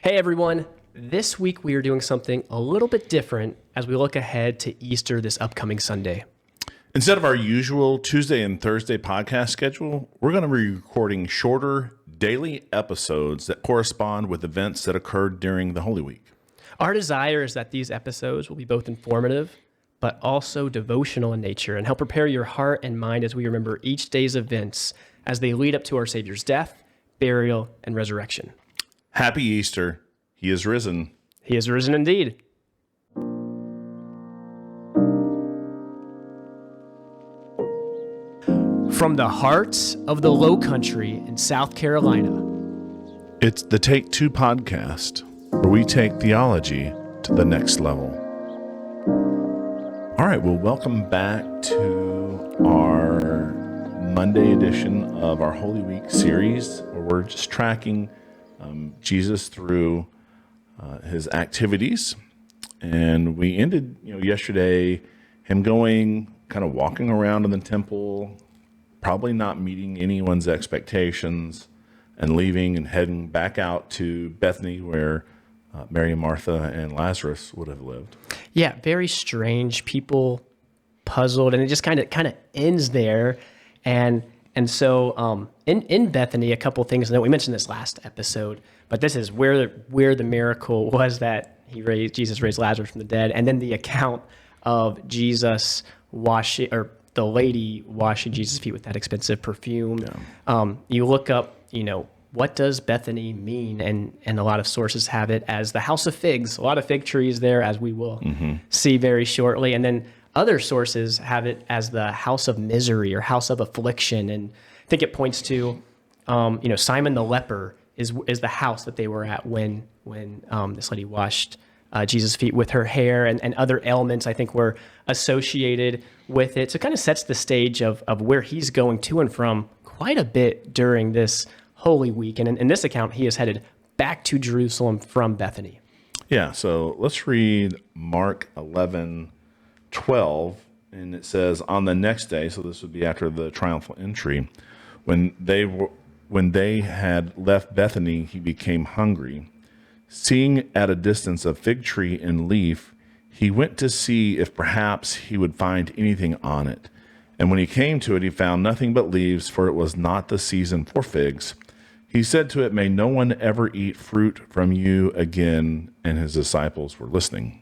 Hey everyone, this week we are doing something a little bit different as we look ahead to Easter this upcoming Sunday. Instead of our usual Tuesday and Thursday podcast schedule, we're going to be recording shorter daily episodes that correspond with events that occurred during the Holy Week. Our desire is that these episodes will be both informative, but also devotional in nature and help prepare your heart and mind as we remember each day's events as they lead up to our Savior's death, burial, and resurrection. Happy Easter. He is risen. He is risen indeed. From the heart of the Low Country in South Carolina, It's the Take Two podcast, where we take theology to the next level. All right, well, welcome back to our Monday edition of our Holy Week series, where we're just tracking Jesus through his activities. And we ended, yesterday, him going, kind of walking around in the temple, probably not meeting anyone's expectations, and leaving and heading back out to Bethany, where Mary and Martha and Lazarus would have lived. Yeah, very strange. People puzzled, and it just kind of ends there. And so in Bethany, a couple things that we mentioned this last episode, but this is where the miracle was that Jesus raised Lazarus from the dead, and then the account of Jesus washing, or the lady washing Jesus' feet with that expensive perfume. Yeah. You look up, what does Bethany mean? And a lot of sources have it as the house of figs, a lot of fig trees there, as we will see very shortly. And then other sources have it as the house of misery or house of affliction. And I think it points to, Simon the leper is the house that they were at when this lady washed Jesus' feet with her hair, and other elements I think were associated with it. So it kind of sets the stage of where he's going to and from quite a bit during this Holy Week. And in this account, he is headed back to Jerusalem from Bethany. Yeah, so let's read Mark 11:12, and it says, on the next day, so this would be after the triumphal entry, when they had left Bethany, he became hungry. Seeing at a distance a fig tree in leaf, he went to see if perhaps he would find anything on it. And when he came to it, he found nothing but leaves, for it was not the season for figs. He said to it, may no one ever eat fruit from you again. And his disciples were listening.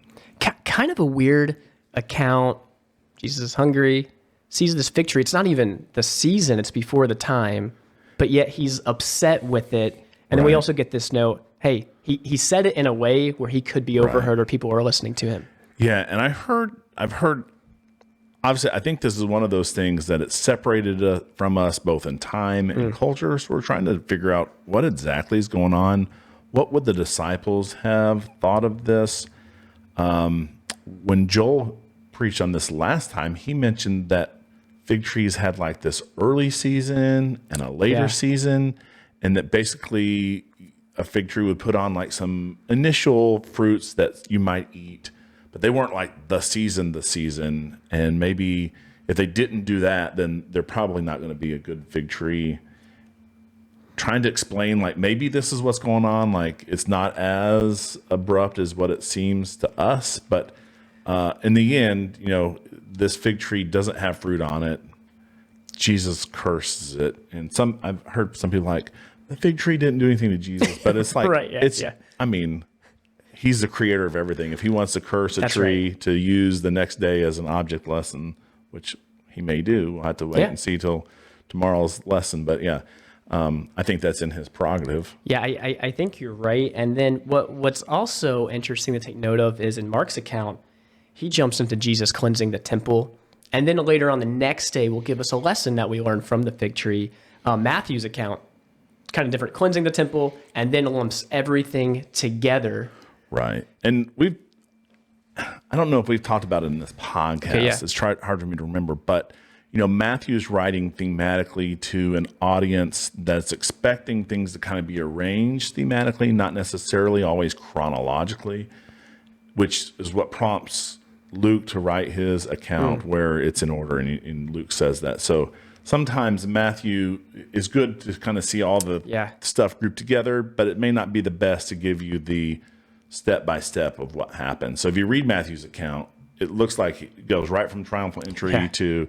Kind of a weird account. Jesus is hungry, sees this fig tree. It's not even the season, it's before the time, but yet he's upset with it. And then we also get this note, hey, he said it in a way where he could be overheard or people were listening to him. Yeah, and I've heard, obviously, I think this is one of those things that it's separated from us both in time and culture. So we're trying to figure out what exactly is going on. What would the disciples have thought of this? When Joel preached on this last time, he mentioned that fig trees had like this early season and a later season, and that basically a fig tree would put on like some initial fruits that you might eat, but they weren't like the season. And maybe if they didn't do that, then they're probably not going to be a good fig tree. Trying to explain, like, maybe this is what's going on. Like, it's not as abrupt as what it seems to us, but in the end, this fig tree doesn't have fruit on it. Jesus curses it. And I've heard some people like, the fig tree didn't do anything to Jesus, but it's like, I mean, he's the creator of everything. If he wants to curse a tree to use the next day as an object lesson, which he may do, we'll have to wait and see till tomorrow's lesson. But I think that's in his prerogative. Yeah, I think you're right. And then what's also interesting to take note of is in Mark's account, he jumps into Jesus cleansing the temple. And then later on the next day will give us a lesson that we learned from the fig tree. Matthew's account, kind of different, cleansing the temple, and then lumps everything together. Right. And I don't know if we've talked about it in this podcast. Okay, It's hard for me to remember, but Matthew's writing thematically to an audience that's expecting things to kind of be arranged thematically, not necessarily always chronologically, which is what prompts Luke to write his account where it's in order, and Luke says that. So sometimes Matthew is good to kind of see all the stuff grouped together, but it may not be the best to give you the step by step of what happened. So if you read Matthew's account, it looks like it goes right from triumphal entry to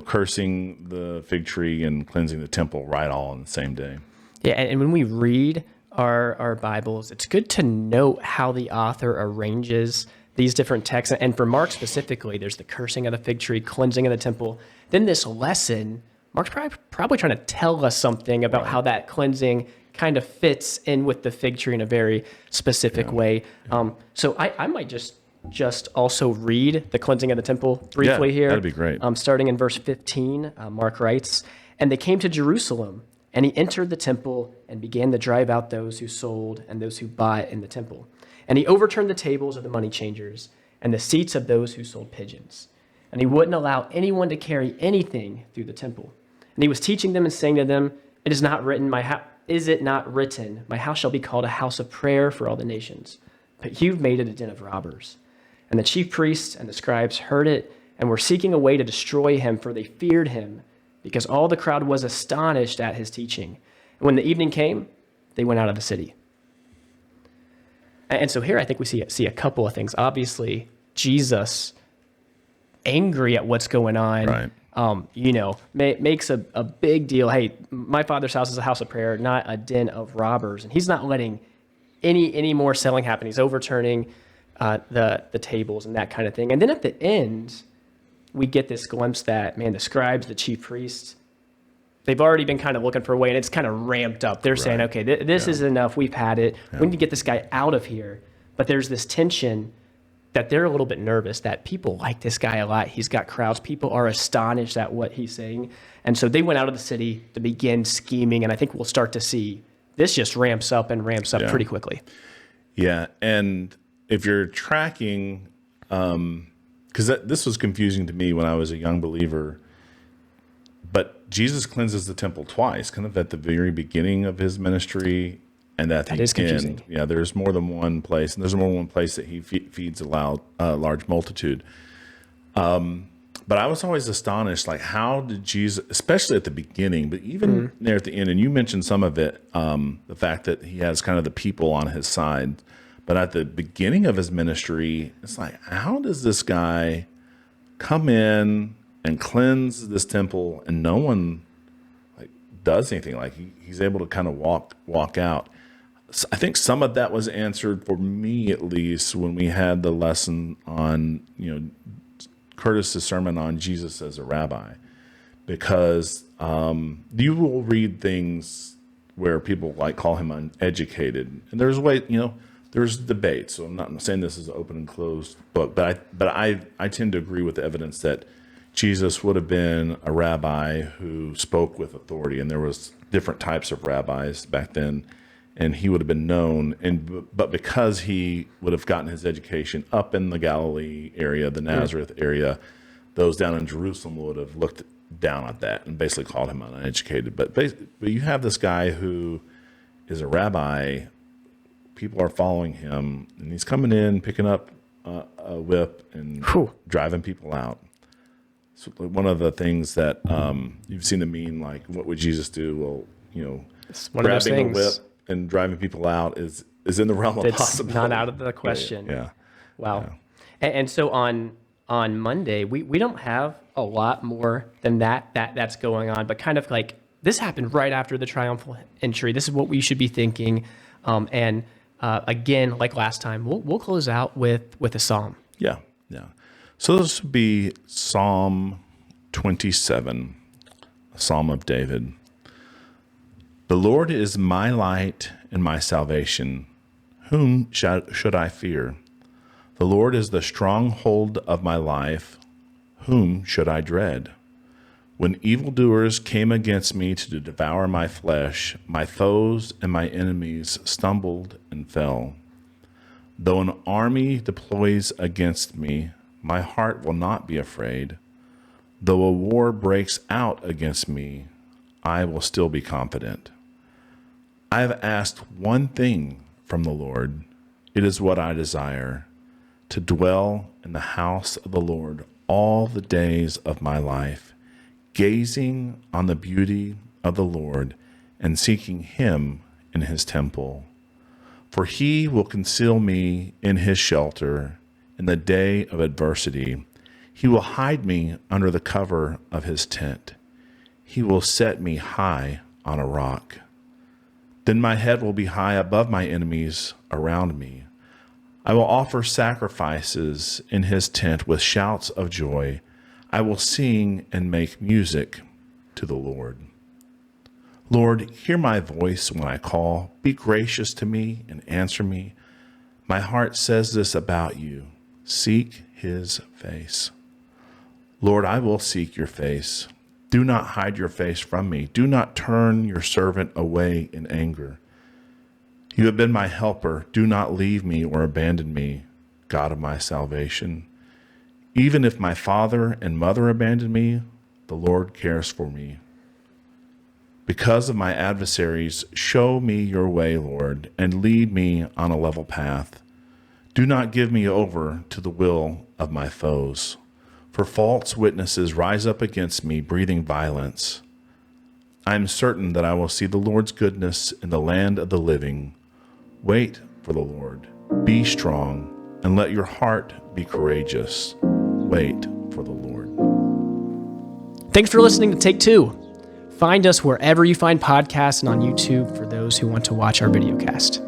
cursing the fig tree and cleansing the temple right all on the same day. Yeah, and when we read our Bibles, it's good to note how the author arranges these different texts. And for Mark specifically, there's the cursing of the fig tree, cleansing of the temple. Then this lesson, Mark's probably trying to tell us something about how that cleansing kind of fits in with the fig tree in a very specific way. So I might just also read the cleansing of the temple briefly here. That'd be great. Starting in verse 15, Mark writes, "And they came to Jerusalem, and he entered the temple and began to drive out those who sold and those who bought in the temple. And he overturned the tables of the money changers and the seats of those who sold pigeons. And he wouldn't allow anyone to carry anything through the temple. And he was teaching them and saying to them, is it not written, my house shall be called a house of prayer for all the nations? But you've made it a den of robbers." And the chief priests and the scribes heard it and were seeking a way to destroy him, for they feared him, because all the crowd was astonished at his teaching. And when the evening came, they went out of the city. And so here I think we see a couple of things. Obviously, Jesus, angry at what's going on, makes a big deal. Hey, my Father's house is a house of prayer, not a den of robbers. And he's not letting any more selling happen. He's overturning the tables and that kind of thing. And then at the end, we get this glimpse that, the scribes, the chief priests, they've already been kind of looking for a way, and it's kind of ramped up. They're saying, okay, this is enough. We've had it. We need to get this guy out of here. But there's this tension that they're a little bit nervous, that people like this guy a lot. He's got crowds. People are astonished at what he's saying. And so they went out of the city to begin scheming, and I think we'll start to see this just ramps up pretty quickly. Yeah, and if you're tracking, because this was confusing to me when I was a young believer, but Jesus cleanses the temple twice, kind of at the very beginning of his ministry and at the end. Confusing. Yeah, there's more than one place, and there's more than one place that he feeds a large multitude. But I was always astonished, like, how did Jesus, especially at the beginning, but even there at the end, and you mentioned some of it, the fact that he has kind of the people on his side, but at the beginning of his ministry, it's like, how does this guy come in and cleanse this temple and no one does anything? Like he's able to kind of walk out. So I think some of that was answered for me, at least, when we had the lesson on, Curtis's sermon on Jesus as a rabbi, because you will read things where people call him uneducated, and there's there's debate. So I'm not saying this is an open and closed book, but I tend to agree with the evidence that Jesus would have been a rabbi who spoke with authority, and there was different types of rabbis back then, and he would have been known. But because he would have gotten his education up in the Galilee area, the Nazareth area, those down in Jerusalem would have looked down at that and basically called him uneducated. But you have this guy who is a rabbi. People are following him, and he's coming in, picking up a whip and driving people out. So one of the things that you've seen the meme, like, what would Jesus do? Well, grabbing a whip and driving people out is in the realm of possibility. It's not out of the question. Yeah. Wow. Yeah. And so on Monday, we don't have a lot more than that's going on, but kind of like this happened right after the triumphal entry. This is what we should be thinking. Again, like last time, we'll close out with a psalm. Yeah. So this would be Psalm 27, a Psalm of David. The Lord is my light and my salvation. Whom should I fear? The Lord is the stronghold of my life. Whom should I dread? When evildoers came against me to devour my flesh, my foes and my enemies stumbled and fell. Though an army deploys against me, my heart will not be afraid. Though a war breaks out against me, I will still be confident. I have asked one thing from the Lord. It is what I desire, to dwell in the house of the Lord all the days of my life, gazing on the beauty of the Lord and seeking him in his temple. For he will conceal me in his shelter in the day of adversity. He will hide me under the cover of his tent. He will set me high on a rock. Then my head will be high above my enemies around me. I will offer sacrifices in his tent with shouts of joy. I will sing and make music to the Lord. Lord, hear my voice when I call. Be gracious to me and answer me. My heart says this about you. Seek his face. Lord, I will seek your face. Do not hide your face from me. Do not turn your servant away in anger. You have been my helper. Do not leave me or abandon me, God of my salvation. Even if my father and mother abandon me, the Lord cares for me. Because of my adversaries, show me your way, Lord, and lead me on a level path. Do not give me over to the will of my foes, for false witnesses rise up against me, breathing violence. I am certain that I will see the Lord's goodness in the land of the living. Wait for the Lord. Be strong, and let your heart be courageous. Wait for the Lord. Thanks for listening to Take Two. Find us wherever you find podcasts and on YouTube for those who want to watch our videocast.